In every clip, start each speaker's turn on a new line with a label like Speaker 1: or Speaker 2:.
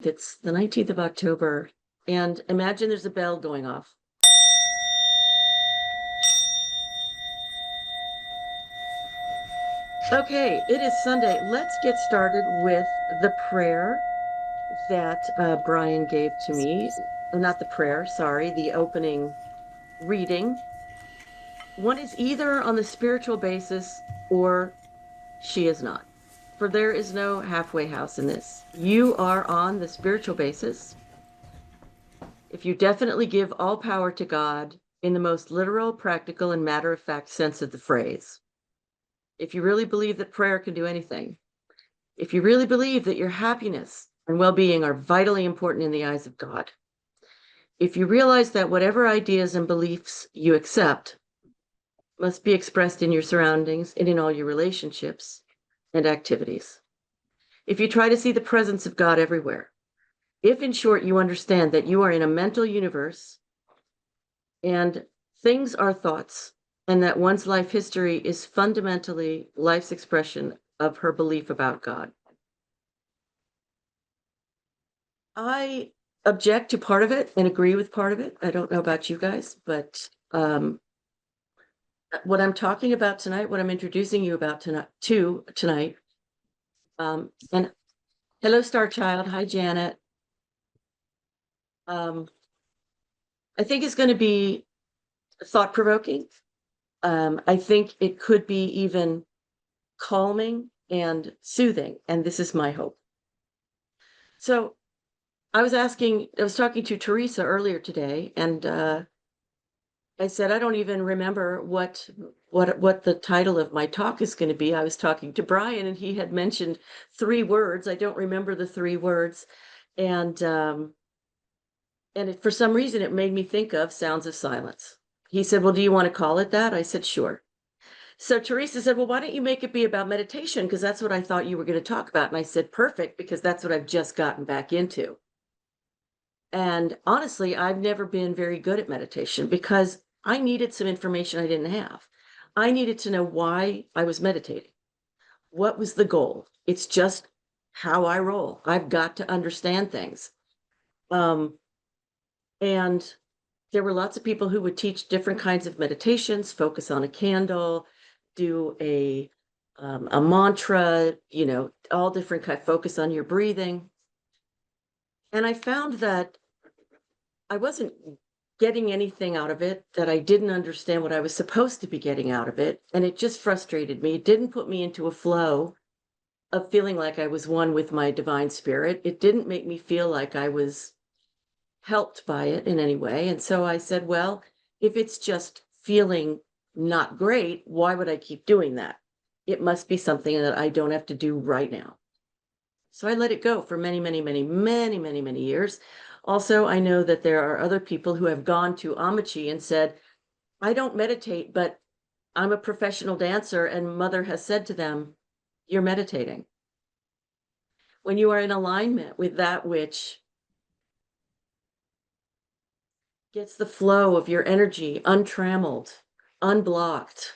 Speaker 1: 19th. It's the 19th of October. And imagine there's a bell going off. Okay, it is Sunday. Let's get started with the prayer that Brian gave to me. Not the prayer, sorry, the opening reading. One is either on the spiritual basis or she is not. For there is no halfway house in this. You are on the spiritual basis. If you definitely give all power to God in the most literal, practical, and matter-of-fact sense of the phrase. If you really believe that prayer can do anything. If you really believe that your happiness and well-being are vitally important in the eyes of God. If you realize that whatever ideas and beliefs you accept must be expressed in your surroundings and in all your relationships and activities. If you try to see the presence of God everywhere. If, in short, you understand that you are in a mental universe and things are thoughts, and that one's life history is fundamentally life's expression of her belief about God. I object to part of it and agree with part of it. I don't know about you guys, but what I'm talking about tonight, what I'm introducing you about tonight, and hello, Star Child. Hi, Janet. I think it's going to be thought-provoking. I think it could be even calming and soothing, and this is my hope. So I was talking to Teresa earlier today, and I said, I don't even remember what the title of my talk is going to be. I was talking to Brian, and he had mentioned 3 words. I don't remember the 3 words. And for some reason, it made me think of Sounds of Silence. He said, well, do you want to call it that? I said, sure. So Teresa said, well, why don't you make it be about meditation? Because that's what I thought you were going to talk about. And I said, perfect, because that's what I've just gotten back into. And honestly, I've never been very good at meditation because I needed some information I didn't have. I needed to know why I was meditating. What was the goal? It's just how I roll. I've got to understand things. And there were lots of people who would teach different kinds of meditations, focus on a candle, do a mantra, all different kind, focus on your breathing. And I found that I wasn't getting anything out of it, that I didn't understand what I was supposed to be getting out of it. And it just frustrated me. It didn't put me into a flow of feeling like I was one with my divine spirit. It didn't make me feel like I was helped by it in any way. And so I said, well, if it's just feeling not great, why would I keep doing that? It must be something that I don't have to do right now. So I let it go for many, many, many, many, many, many years. Also, I know that there are other people who have gone to Amachi and said, I don't meditate, but I'm a professional dancer, and Mother has said to them, you're meditating. When you are in alignment with that which gets the flow of your energy untrammeled, unblocked,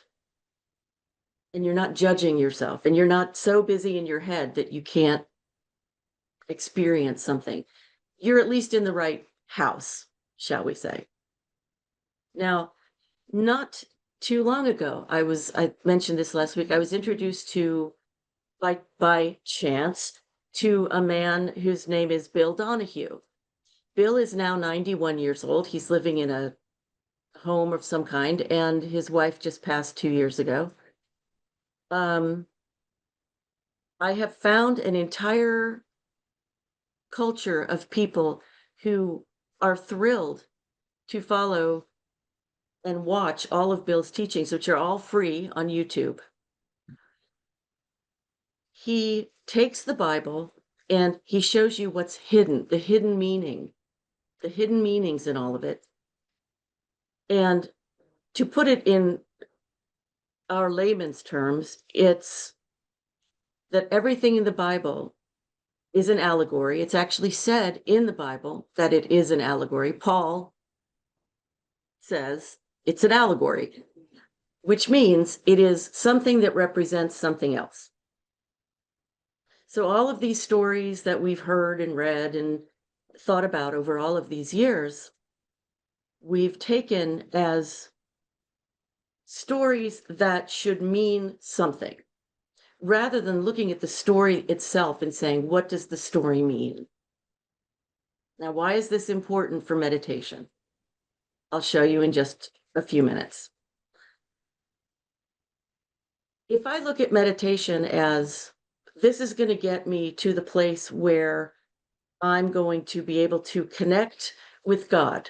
Speaker 1: and you're not judging yourself, and you're not so busy in your head that you can't experience something, you're at least in the right house, shall we say. Now, not too long ago, I mentioned this last week, I was introduced to, by chance, to a man whose name is Bill Donahue. Bill is now 91 years old. He's living in a home of some kind, and his wife just passed 2 years ago. I have found an entire culture of people who are thrilled to follow and watch all of Bill's teachings, which are all free on YouTube. He takes the Bible and he shows you what's hidden, the hidden meaning, the hidden meanings in all of it. And to put it in our layman's terms, it's that everything in the Bible is an allegory. It's actually said in the Bible that it is an allegory. Paul says it's an allegory, which means it is something that represents something else. So all of these stories that we've heard and read and thought about over all of these years, we've taken as stories that should mean something, rather than looking at the story itself and saying, what does the story mean? Now, why is this important for meditation? I'll show you in just a few minutes. If I look at meditation as this is going to get me to the place where I'm going to be able to connect with God,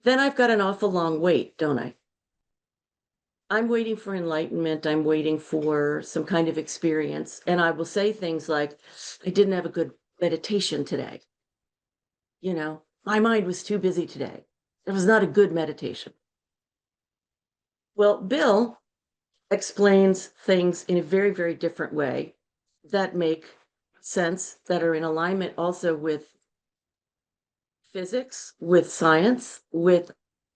Speaker 1: then I've got an awful long wait, don't I? I'm waiting for enlightenment. I'm waiting for some kind of experience. And I will say things like, I didn't have a good meditation today. My mind was too busy today. It was not a good meditation. Well, Bill explains things in a very, very different way that make sense, that are in alignment also with physics, with science, with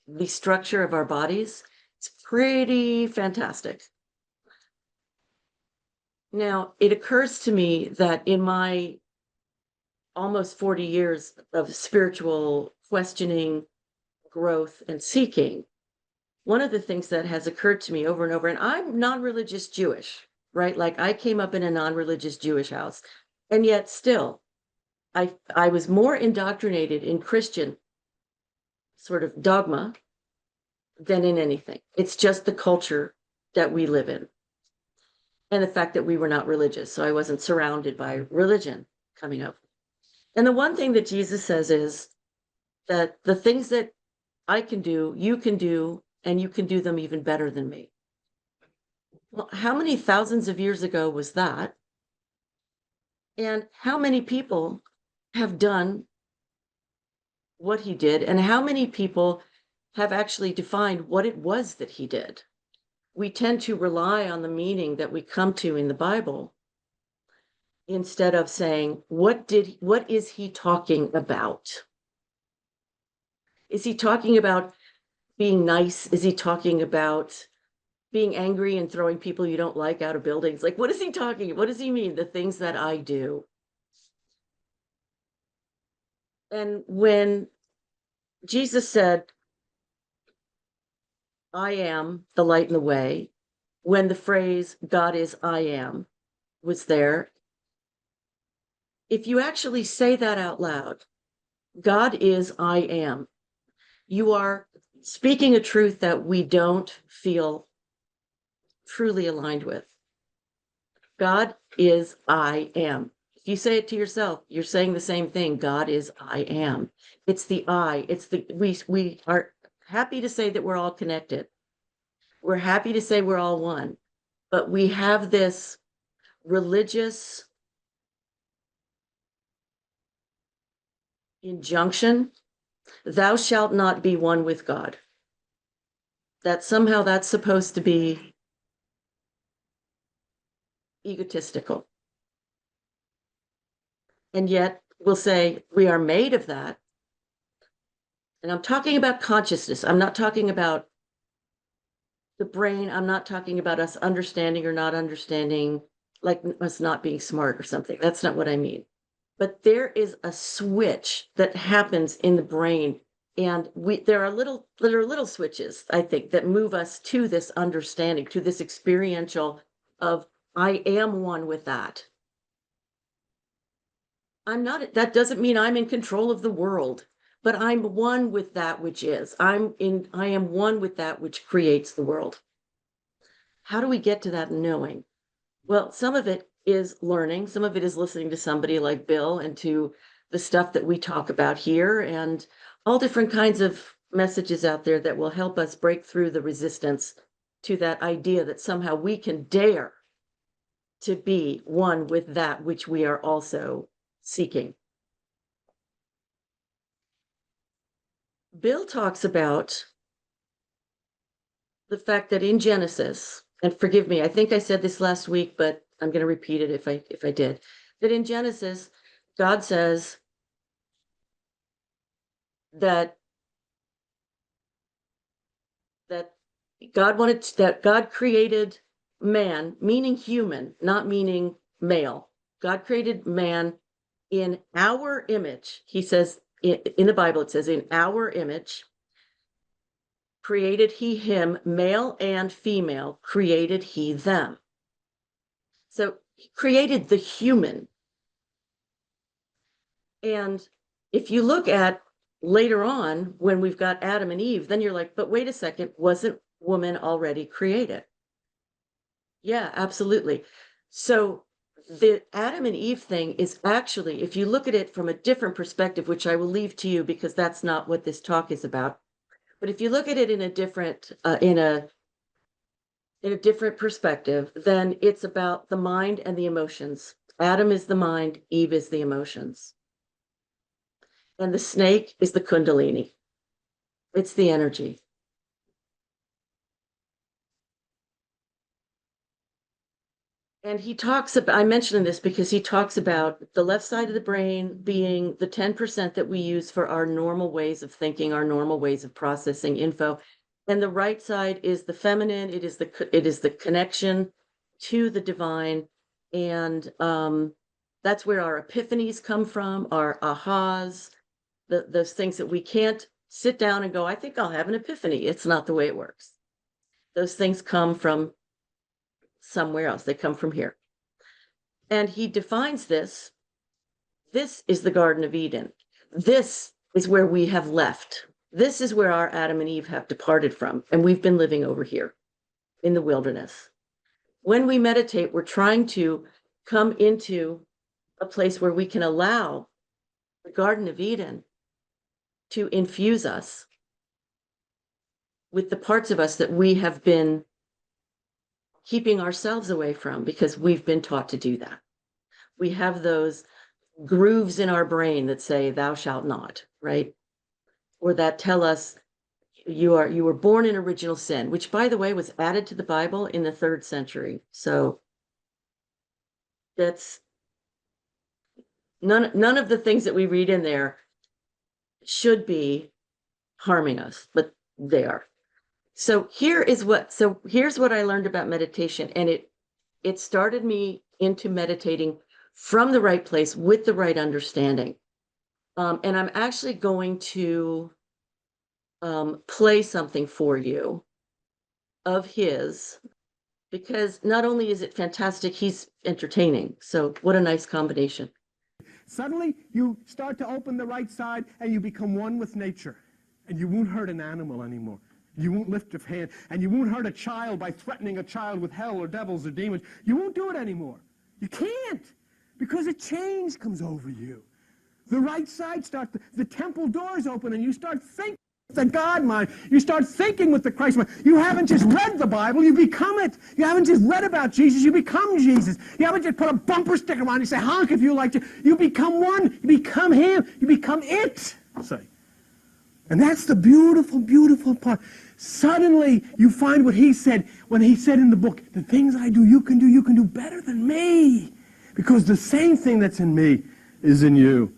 Speaker 1: the structure of our bodies. It's pretty fantastic. Now, it occurs to me that in my almost 40 years of spiritual questioning, growth, and seeking, one of the things that has occurred to me over and over, and I'm non-religious Jewish, right? Like I came up in a non-religious Jewish house, and yet still, I was more indoctrinated in Christian sort of dogma than in anything. It's just the culture that we live in, and the fact that we were not religious. So I wasn't surrounded by religion coming up. And the one thing that Jesus says is that the things that I can do, you can do, and you can do them even better than me. Well, how many thousands of years ago was that? And how many people have done what he did? And how many people have actually defined what it was that he did? We tend to rely on the meaning that we come to in the Bible instead of saying, what is he talking about? Is he talking about being nice? Is he talking about being angry and throwing people you don't like out of buildings? Like, what is he talking? What does he mean? The things that I do. And when Jesus said, I am the light and the way, when the phrase God is I am was there, if you actually say that out loud, God is I am, you are speaking a truth that we don't feel truly aligned with. God is I am. If you say it to yourself, you're saying the same thing. God is I am. It's the I. It's the we are happy to say that we're all connected. We're happy to say we're all one. But we have this religious injunction, thou shalt not be one with God. That somehow that's supposed to be egotistical. And yet we'll say we are made of that. And I'm talking about consciousness. I'm not talking about the brain. I'm not talking about us understanding or not understanding, like us not being smart or something. That's not what I mean. But there is a switch that happens in the brain. And there are little switches, I think, that move us to this understanding, to this experiential of I am one with that. That doesn't mean I'm in control of the world, but I'm one with that which is. I am one with that which creates the world. How do we get to that knowing? Well, some of it is learning, some of it is listening to somebody like Bill and to the stuff that we talk about here, and all different kinds of messages out there that will help us break through the resistance to that idea that somehow we can dare to be one with that which we are also seeking. Bill talks about the fact that in Genesis, and forgive me, I think I said this last week, but I'm going to repeat it if I did, that in Genesis, God says that that God created man, meaning human, not meaning male. God created man in our image. He says in the Bible, it says, in our image created he him, male and female, created he them. So he created the human. And if you look at later on, when we've got Adam and Eve, then you're like, but wait a second, wasn't woman already created? Yeah, absolutely. So the Adam and Eve thing is actually, if you look at it from a different perspective, which I will leave to you because that's not what this talk is about. But if you look at it in a different, in a different perspective, then it's about the mind and the emotions. Adam is the mind, Eve is the emotions. And the snake is the kundalini. It's the energy. And he talks about, I mentioned this because he talks about the left side of the brain being the 10% that we use for our normal ways of thinking, our normal ways of processing info. And the right side is the feminine. It is the connection to the divine. And that's where our epiphanies come from, our ahas, those things that we can't sit down and go, I think I'll have an epiphany. It's not the way it works. Those things come from somewhere else. They come from here. And he defines this. This is the Garden of Eden. This is where we have left. This is where our Adam and Eve have departed from. And we've been living over here in the wilderness. When we meditate, we're trying to come into a place where we can allow the Garden of Eden to infuse us with the parts of us that we have been keeping ourselves away from because we've been taught to do that. We have those grooves in our brain that say, thou shalt not, right? Or that tell us you were born in original sin, which, by the way, was added to the Bible in the 3rd century. So that's none of the things that we read in there should be harming us, but they are. So here's what I learned about meditation, and it started me into meditating from the right place with the right understanding. And I'm actually going to play something for you of his, because not only is it fantastic, he's entertaining. So what a nice combination.
Speaker 2: Suddenly, you start to open the right side, and you become one with nature, and you won't hurt an animal anymore. You won't lift your hand, and you won't hurt a child by threatening a child with hell or devils or demons. You won't do it anymore. You can't, because a change comes over you. The right side starts, the temple doors open, and you start thinking with the God mind. You start thinking with the Christ mind. You haven't just read the Bible, you become it. You haven't just read about Jesus, you become Jesus. You haven't just put a bumper sticker on, you say, honk if you like to. You become one, you become him, you become it. Say. And that's the beautiful, beautiful part. Suddenly, you find what he said when he said in the book, the things I do, you can do better than me. Because the same thing that's in me is in you.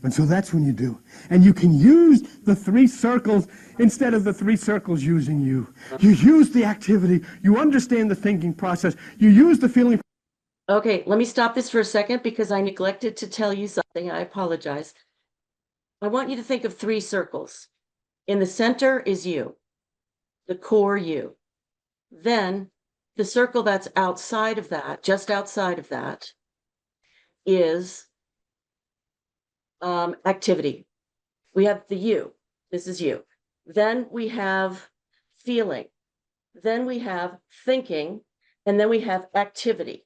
Speaker 2: And so that's when you do. And you can use the 3 circles instead of the 3 circles using you. You use the activity. You understand the thinking process. You use the feeling.
Speaker 1: Okay, let me stop this for a second because I neglected to tell you something. I apologize. I want you to think of 3 circles. In the center is you, the core you. Then the circle that's outside of that, just outside of that, is activity. We have the you. This is you. Then we have feeling. Then we have thinking. And then we have activity.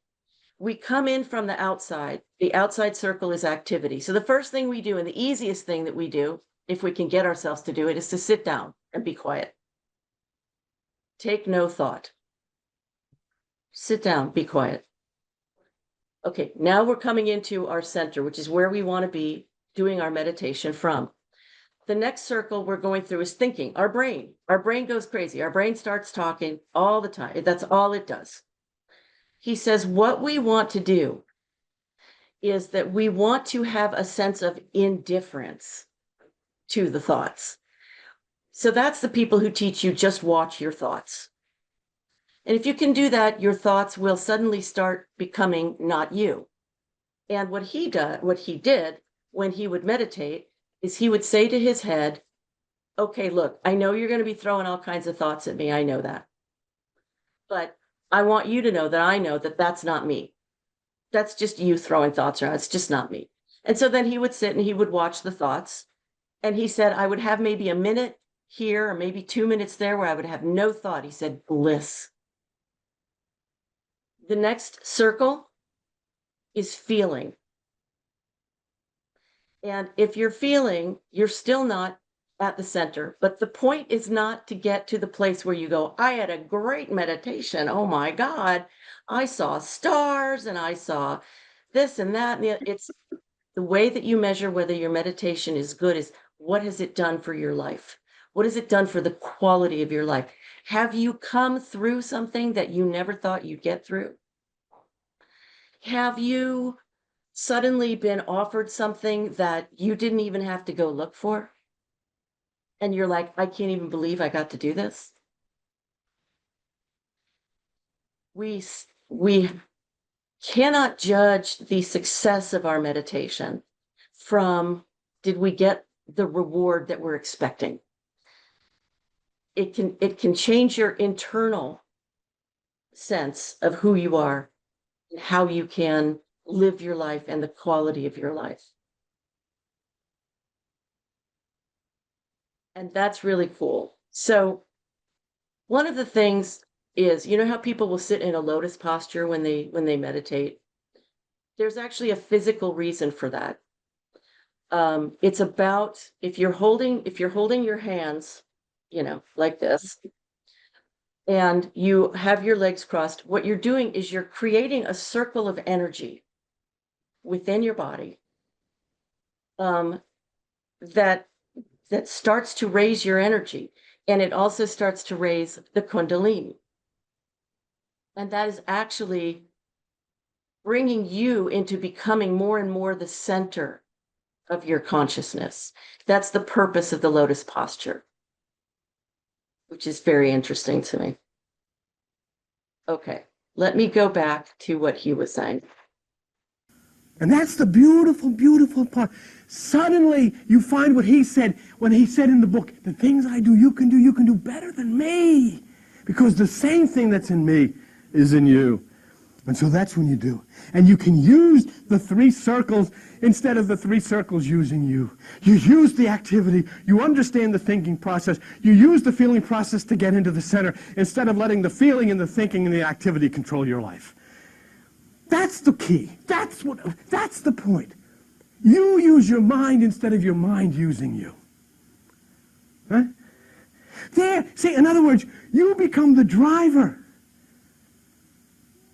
Speaker 1: We come in from the outside. The outside circle is activity. So the first thing we do, and the easiest thing that we do, if we can get ourselves to do it, is to sit down and be quiet. Take no thought. Sit down, be quiet. Okay, now we're coming into our center, which is where we want to be doing our meditation from. The next circle we're going through is thinking, our brain. Our brain goes crazy. Our brain starts talking all the time. That's all it does. He says what we want to do is that we want to have a sense of indifference to the thoughts. So that's the people who teach you just watch your thoughts. And if you can do that, your thoughts will suddenly start becoming not you. And what he did when he would meditate is he would say to his head, okay, look, I know you're going to be throwing all kinds of thoughts at me. I know that. But I want you to know that I know that that's not me. That's just you throwing thoughts around. It's just not me. And so then he would sit and he would watch the thoughts. And he said, I would have maybe a minute here or maybe 2 minutes there where I would have no thought. He said, bliss. The next circle is feeling. And if you're feeling, you're still not at the center. But the point is not to get to the place where you go, I had a great meditation. Oh my God. I saw stars and I saw this and that. And it's the way that you measure whether your meditation is good is what has it done for your life? What has it done for the quality of your life? Have you come through something that you never thought you'd get through? Have you suddenly been offered something that you didn't even have to go look for? And you're like, I can't even believe I got to do this. We cannot judge the success of our meditation from did we get the reward that we're expecting. It can change your internal sense of who you are and how you can live your life and the quality of your life. And that's really cool. So one of the things is, you know how people will sit in a lotus posture when they meditate? There's actually a physical reason for that. It's about if you're holding your hands, like this, and you have your legs crossed, what you're doing is you're creating a circle of energy within your body that starts to raise your energy, and it also starts to raise the kundalini. And that is actually bringing you into becoming more and more the center of your consciousness. That's the purpose of the lotus posture, which is very interesting to me. Okay, let me go back to what he was saying.
Speaker 2: And that's the beautiful, beautiful part. Suddenly, you find what he said when he said in the book, the things I do, you can do better than me. Because the same thing that's in me is in you. And so that's when you do. And you can use the 3 circles instead of the 3 circles using you. You use the activity. You understand the thinking process. You use the feeling process to get into the center instead of letting the feeling and the thinking and the activity control your life. That's the key. That's the point. You use your mind instead of your mind using you. Right? There, see, in other words, you become the driver.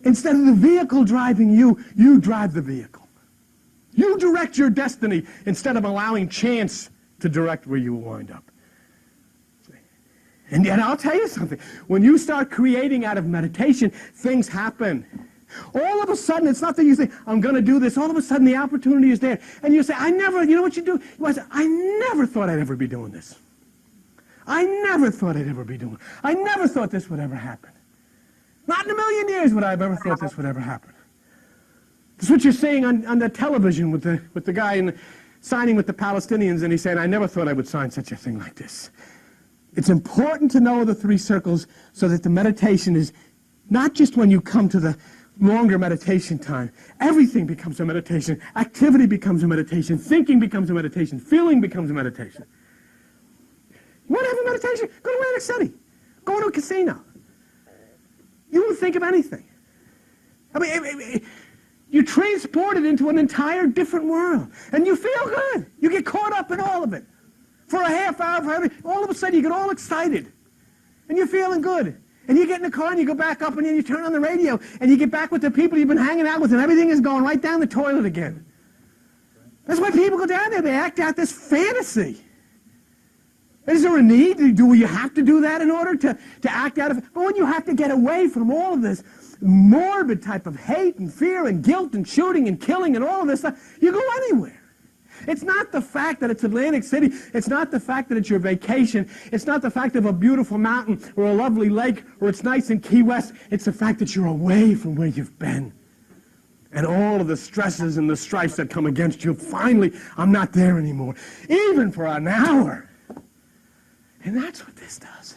Speaker 2: Instead of the vehicle driving you, you drive the vehicle. You direct your destiny instead of allowing chance to direct where you will wind up. And yet I'll tell you something. When you start creating out of meditation, things happen. All of a sudden, it's not that you say, I'm going to do this. All of a sudden, the opportunity is there. And you say, you know what you do? You say, I never thought I'd ever be doing this. I never thought I'd ever be doing it. I never thought this would ever happen. Not in a million years would I have ever thought this would ever happen. That's what you're saying on the television with the guy signing with the Palestinians, and he's saying, I never thought I would sign such a thing like this. It's important to know the 3 circles so that the meditation is not just when you come to the longer meditation time. Everything becomes a meditation. Activity becomes a meditation. Thinking becomes a meditation. Feeling becomes a meditation. You want to have a meditation? Go to Atlantic City. Go to a casino. You won't think of anything. I mean, you're transported into an entire different world. And you feel good. You get caught up in all of it. For a half hour, all of a sudden you get all excited. And you're feeling good. And you get in the car and you go back up and then you turn on the radio and you get back with the people you've been hanging out with and everything is going right down the toilet again. That's why people go down there. They act out this fantasy. Is there a need? Do you have to do that in order to act out of it? But when you have to get away from all of this morbid type of hate and fear and guilt and shooting and killing and all of this stuff, you go anywhere. It's not the fact that it's Atlantic City. It's not the fact that it's your vacation. It's not the fact of a beautiful mountain or a lovely lake or it's nice in Key West. It's the fact that you're away from where you've been. And all of the stresses and the strifes that come against you, finally, I'm not there anymore, even for an hour. And that's what this does.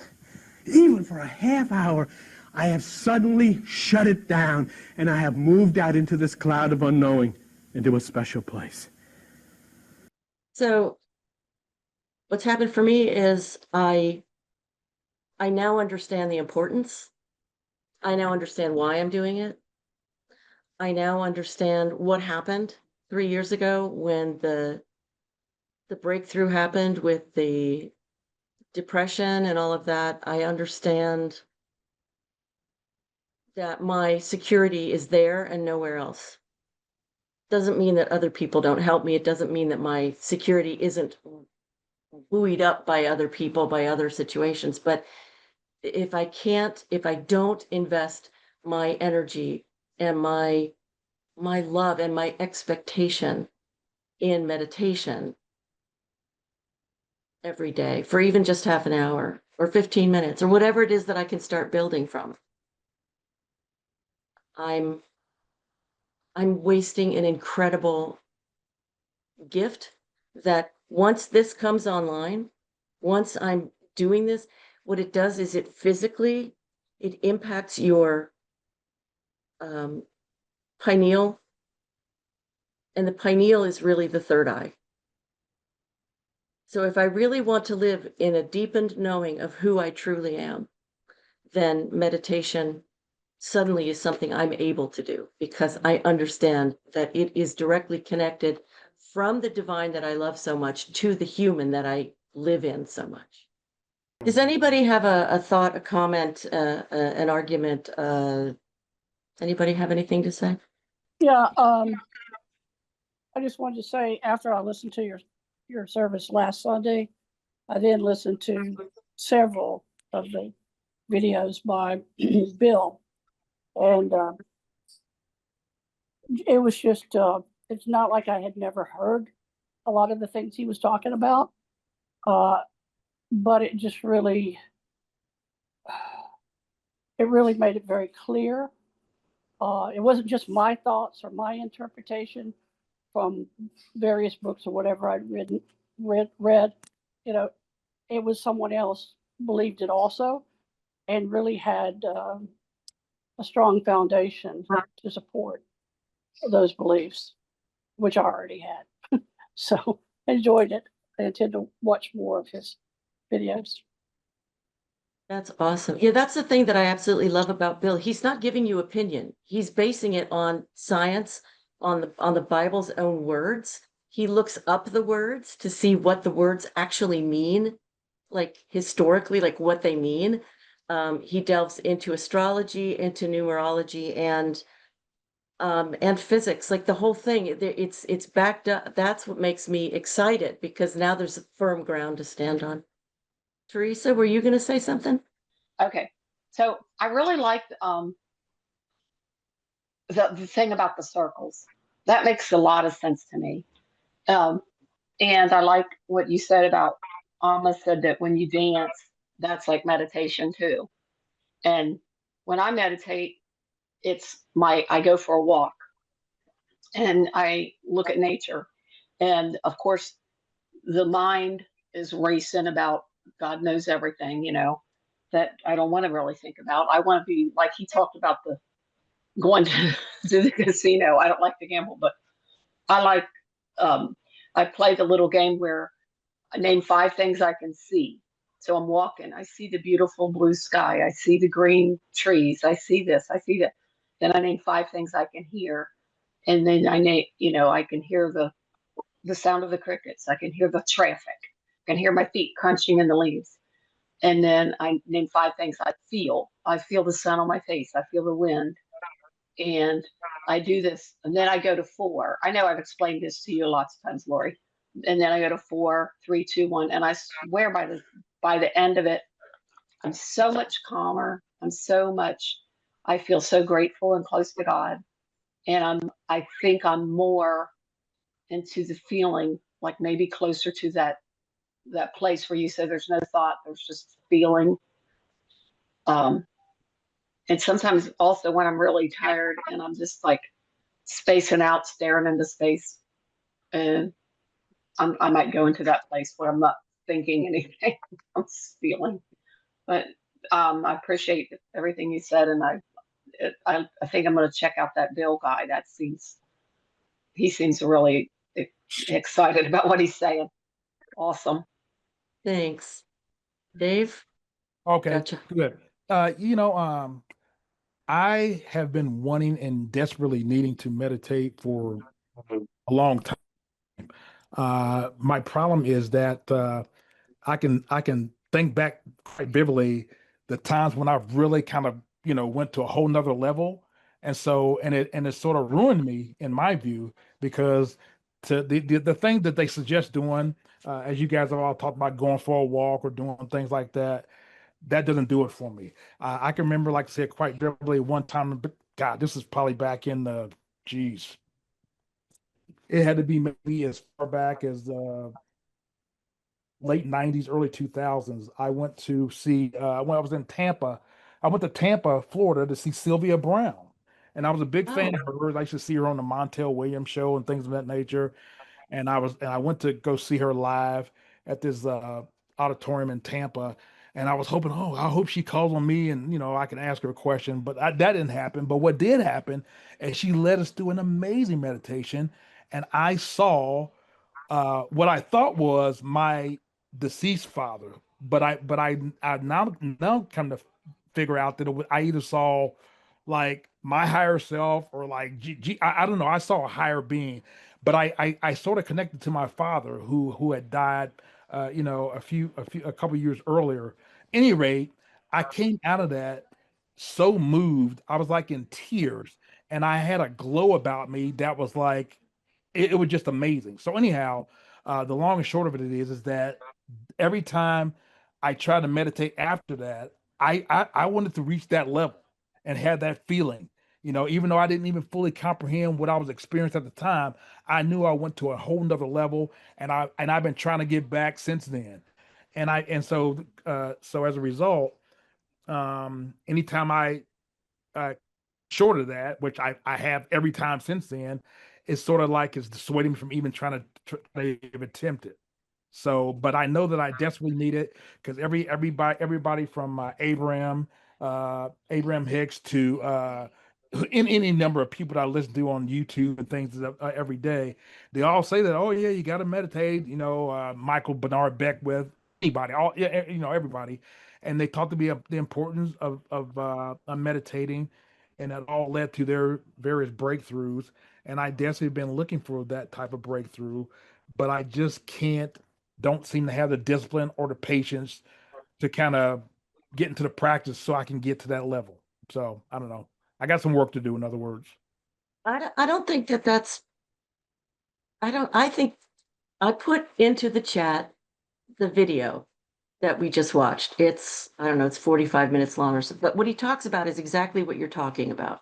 Speaker 2: Even for a half hour, I have suddenly shut it down, and I have moved out into this cloud of unknowing, into a special place.
Speaker 1: So what's happened for me is I now understand the importance. I now understand why I'm doing it. I now understand what happened 3 years ago when the breakthrough happened with the depression and all of that. I understand that my security is there and nowhere else. Doesn't mean that other people don't help me. It doesn't mean that my security isn't buoyed up by other people, by other situations. But if I don't invest my energy and my love and my expectation in meditation every day for even just half an hour or 15 minutes or whatever it is that I can start building from, I'm wasting an incredible gift that once this comes online, once I'm doing this, what it does is it impacts your um, pineal, and the pineal is really the third eye. So if I really want to live in a deepened knowing of who I truly am, then meditation suddenly is something I'm able to do because I understand that it is directly connected from the divine that I love so much to the human that I live in so much. Does anybody have a thought, a comment, an argument? Anybody have anything to say?
Speaker 3: Yeah, I just wanted to say after I listened to your service last Sunday, I then listened to several of the videos by Bill, and it was just it's not like I had never heard a lot of the things he was talking about, but it just really made it very clear. It wasn't just my thoughts or my interpretation from various books or whatever I'd read. You know, it was someone else believed it also, and really had a strong foundation to support those beliefs, which I already had. So I enjoyed it. I intend to watch more of his videos.
Speaker 1: That's awesome. Yeah, that's the thing that I absolutely love about Bill. He's not giving you opinion. He's basing it on science, on the Bible's own words. He looks up the words to see what the words actually mean, like historically, like what they mean. He delves into astrology, into numerology, and physics, like the whole thing. It's backed up. That's what makes me excited because now there's a firm ground to stand on. Teresa, were you going to say something?
Speaker 4: Okay. So I really like the thing about the circles. That makes a lot of sense to me. Um, and I like what you said about Alma said that when you dance, that's like meditation too. And when I meditate, I go for a walk and I look at nature. And of course, the mind is racing about God knows everything, that I don't want to really think about. I want to be like he talked about the going to the casino. I don't like to gamble, but I like I play the little game where I name 5 things I can see. So I'm walking, I see the beautiful blue sky, I see the green trees, I see this, I see that. Then I name 5 things I can hear. And then I name, I can hear the sound of the crickets, I can hear the traffic, I can hear my feet crunching in the leaves. And then I name 5 things I feel. I feel the sun on my face, I feel the wind. And I do this, and then I go to 4. I know I've explained this to you lots of times, Lori. And then I go to 4, 3, 2, 1, and I swear by the end of it, I'm so much calmer. I feel so grateful and close to God. And I think I'm more into the feeling, like maybe closer to that place where you said there's no thought, there's just feeling. Um, and sometimes also when I'm really tired and I'm just like spacing out, staring into space, and I might go into that place where I'm not thinking anything, I'm just feeling. But I appreciate everything you said, and I think I'm going to check out that Bill guy. He seems really excited about what he's saying. Awesome.
Speaker 1: Thanks. Dave?
Speaker 5: Okay,
Speaker 1: Gotcha.
Speaker 5: good. I have been wanting and desperately needing to meditate for a long time. My problem is that I can think back quite vividly the times when I've really kind of went to a whole nother level, and so and it sort of ruined me in my view because the thing that they suggest doing, as you guys have all talked about, going for a walk or doing things like that, that doesn't do it for me. I can remember, like I said, quite vividly one time. But God, this is probably back in the geez, it had to be maybe as far back as late 90s, early 2000s. I went to see, when I was in Tampa, I went to Tampa, Florida to see Sylvia Brown. And I was a big
Speaker 1: Oh,
Speaker 5: fan of hers. I used to see her on the Montel Williams show and things of that nature. And I went to go see her live at this auditorium in Tampa. And I was hoping, oh, I hope she calls on me and I can ask her a question. But that didn't happen. But what did happen is she led us through an amazing meditation. And I saw what I thought was my deceased father, but I now come to figure out that I either saw like my higher self or like I don't know. I saw a higher being, but I sort of connected to my father who had died, a couple years earlier. Any rate, I came out of that so moved. I was like in tears, and I had a glow about me that was like it was just amazing. So anyhow, the long and short of it is that every time I try to meditate after that, I wanted to reach that level and have that feeling. Even though I didn't even fully comprehend what I was experiencing at the time, I knew I went to a whole nother level, and I've been trying to get back since then. So as a result, anytime uh, short of that, which I have every time since then, it's sort of like it's dissuading me from even trying to attempt it. So, but I know that I desperately need it because everybody from Abraham Hicks to in any number of people that I listen to on YouTube and things every day, they all say that, oh yeah, you got to meditate. Michael Bernard Beckwith, anybody, all yeah, everybody, and they talk to me of the importance of meditating, and that all led to their various breakthroughs. And I desperately been looking for that type of breakthrough, but I just don't seem to have the discipline or the patience to kind of get into the practice so I can get to that level. So I don't know. I got some work to do, in other words.
Speaker 1: I don't think that's, I think I put into the chat the video that we just watched. I don't know, it's 45 minutes long or so, but what he talks about is exactly what you're talking about,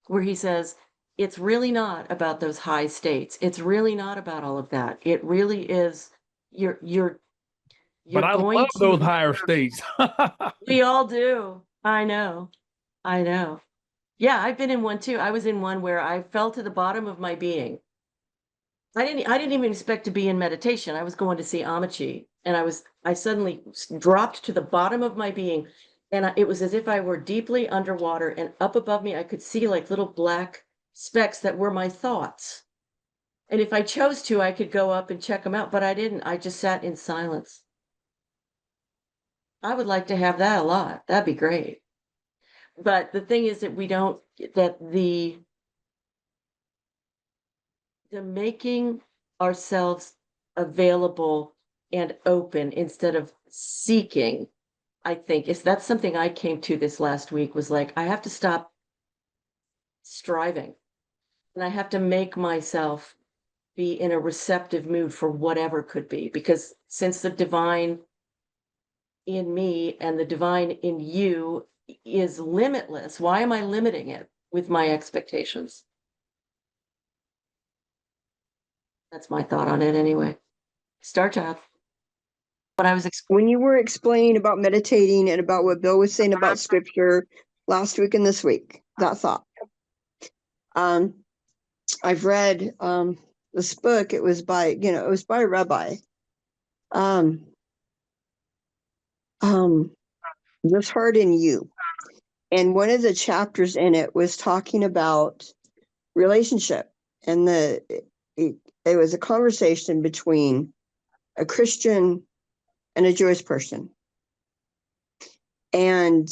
Speaker 1: where he says, it's really not about those high states. It's really not about all of that. It really is, you're, you're,
Speaker 5: But
Speaker 1: you're
Speaker 5: I
Speaker 1: going
Speaker 5: love those
Speaker 1: to,
Speaker 5: higher states.
Speaker 1: we all do. I know. I know. Yeah, I've been in one too. I was in one where I fell to the bottom of my being. I didn't even expect to be in meditation. I was going to see Amachi, and I suddenly dropped to the bottom of my being, and it was as if I were deeply underwater, and up above me I could see like little black specks that were my thoughts. And if I chose to, I could go up and check them out, but I didn't. I just sat in silence. I would like to have that a lot. That'd be great. But the thing is that we don't, that the making ourselves available and open instead of seeking, I think is that's something I came to this last week, was like I have to stop striving, and I have to make myself be in a receptive mood for whatever could be, because since the divine in me and the divine in you is limitless, why am I limiting it with my expectations? That's my thought on it anyway. Star Child. What I was
Speaker 6: When you were explaining about meditating and about what Bill was saying about scripture last week and this week, that thought. I've read this book. It was by, it was by a rabbi. This Heart in You. And one of the chapters in it was talking about relationship. And it was a conversation between a Christian and a Jewish person. And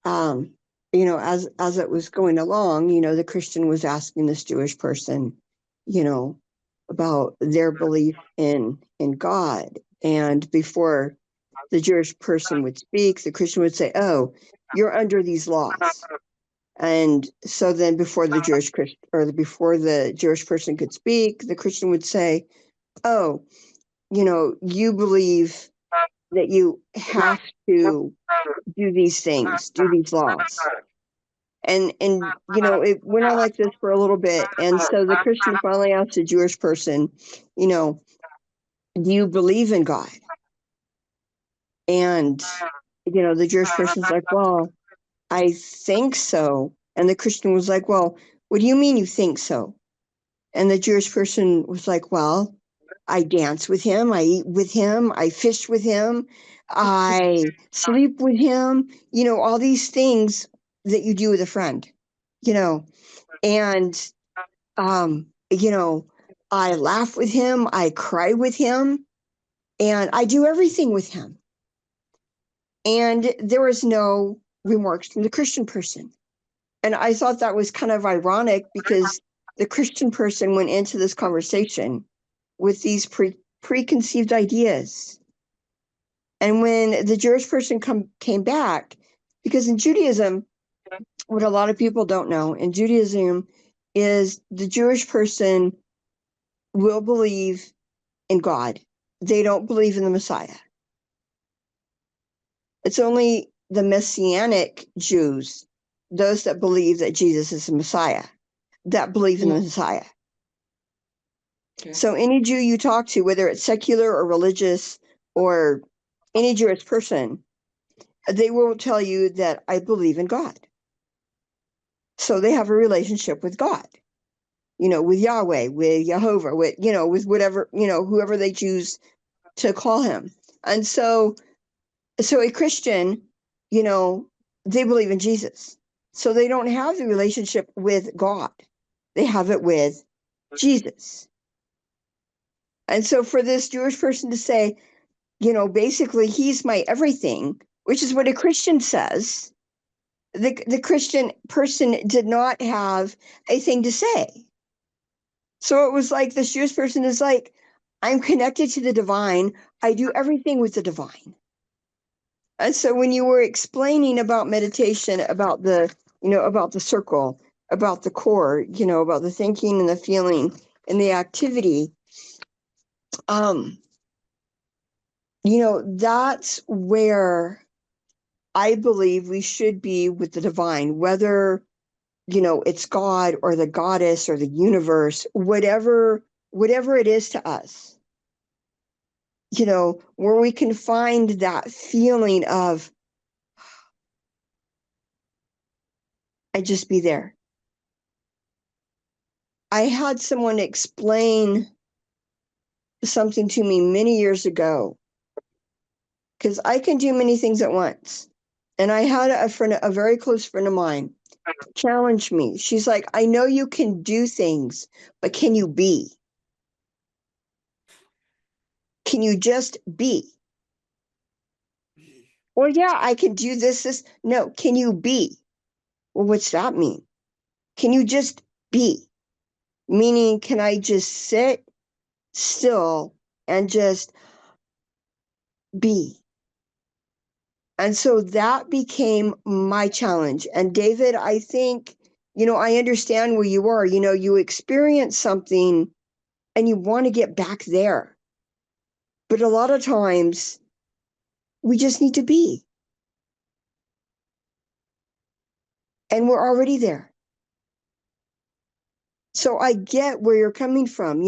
Speaker 6: as it was going along, the Christian was asking this Jewish person, about their belief in God. And before the Jewish person would speak, the Christian would say, "Oh, you're under these laws." And so then before the Jewish person could speak, the Christian would say, "Oh, you believe that you have to do these things, do these laws." And it went on like this for a little bit. And so the Christian finally asked the Jewish person, "Do you believe in God?" And the Jewish person's like, "Well, I think so." And the Christian was like, "Well, what do you mean you think so?" And the Jewish person was like, "Well, I dance with him, I eat with him, I fish with him, I sleep with him, all these things that you do with a friend, and, I laugh with him, I cry with him, and I do everything with him." And there was no remarks from the Christian person. And I thought that was kind of ironic because the Christian person went into this conversation with these preconceived ideas. And when the Jewish person came back, because in Judaism, what a lot of people don't know in Judaism is the Jewish person will believe in God. They don't believe in the Messiah. It's only the Messianic Jews, those that believe that Jesus is the Messiah, that believe in the Messiah. Okay. So any Jew you talk to, whether it's secular or religious or any Jewish person, they will tell you that I believe in God. So they have a relationship with God, with Yahweh, with Jehovah, with whatever, whoever they choose to call him. And so a Christian, they believe in Jesus. So they don't have the relationship with God. They have it with Jesus. And so for this Jewish person to say, basically he's my everything, which is what a Christian says, the Christian person did not have a thing to say. So it was like this Jewish person is like, I'm connected to the divine. I do everything with the divine. And so when you were explaining about meditation, about the circle, about the core, about the thinking and the feeling and the activity, that's where I believe we should be with the divine, whether, it's God or the goddess or the universe, whatever it is to us, where we can find that feeling of, I just be there. I had someone explain something to me many years ago, because I can do many things at once. And I had a very close friend of mine, challenge me. She's like, I know you can do things, but can you be? Can you just be? Well, yeah, I can do this. No, can you be? Well, what's that mean? Can you just be? Meaning, can I just sit still and just be? And so that became my challenge. And David, I think, I understand where you are. You experience something and you want to get back there. But a lot of times we just need to be. And we're already there. So I get where you're coming from.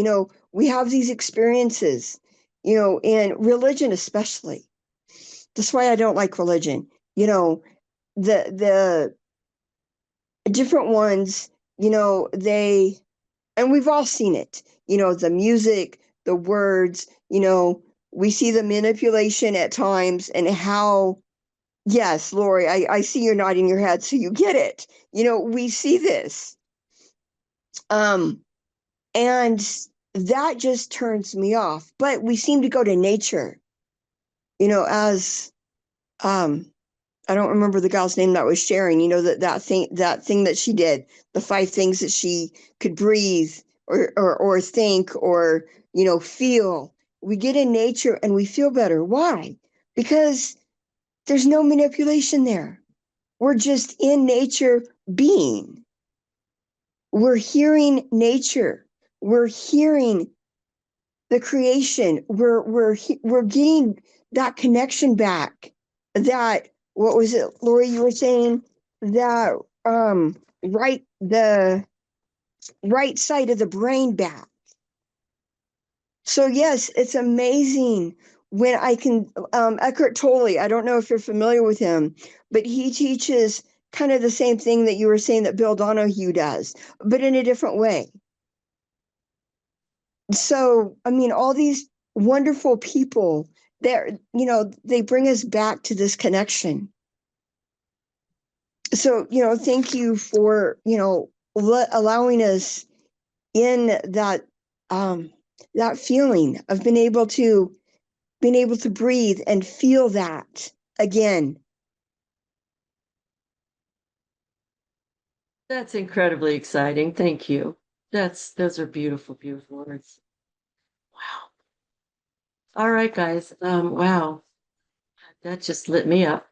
Speaker 6: We have these experiences, in religion especially. That's why I don't like religion. The different ones, they And we've all seen it, the music, the words, we see the manipulation at times and how, yes, Lori, I see you're nodding your head, so you get it. We see this. And that just turns me off. But we seem to go to nature, as I don't remember the gal's name that was sharing, that thing that she did, the 5 things that she could breathe or think or, feel. We get in nature and we feel better. Why? Because there's no manipulation there. We're just in nature being. We're hearing nature. We're hearing the creation. We're getting that connection back. That, what was it, Lori, you were saying? That the right side of the brain back. So yes, it's amazing when I can, Eckhart Tolle, I don't know if you're familiar with him, but he teaches kind of the same thing that you were saying that Bill Donahue does, but in a different way. So, I mean, all these wonderful people, they bring us back to this connection. So, thank you for, allowing us in that, that feeling of being able to breathe and feel that again.
Speaker 1: That's incredibly exciting. Thank you. Those are beautiful, beautiful words. Wow. All right, guys. Wow. That just lit me up.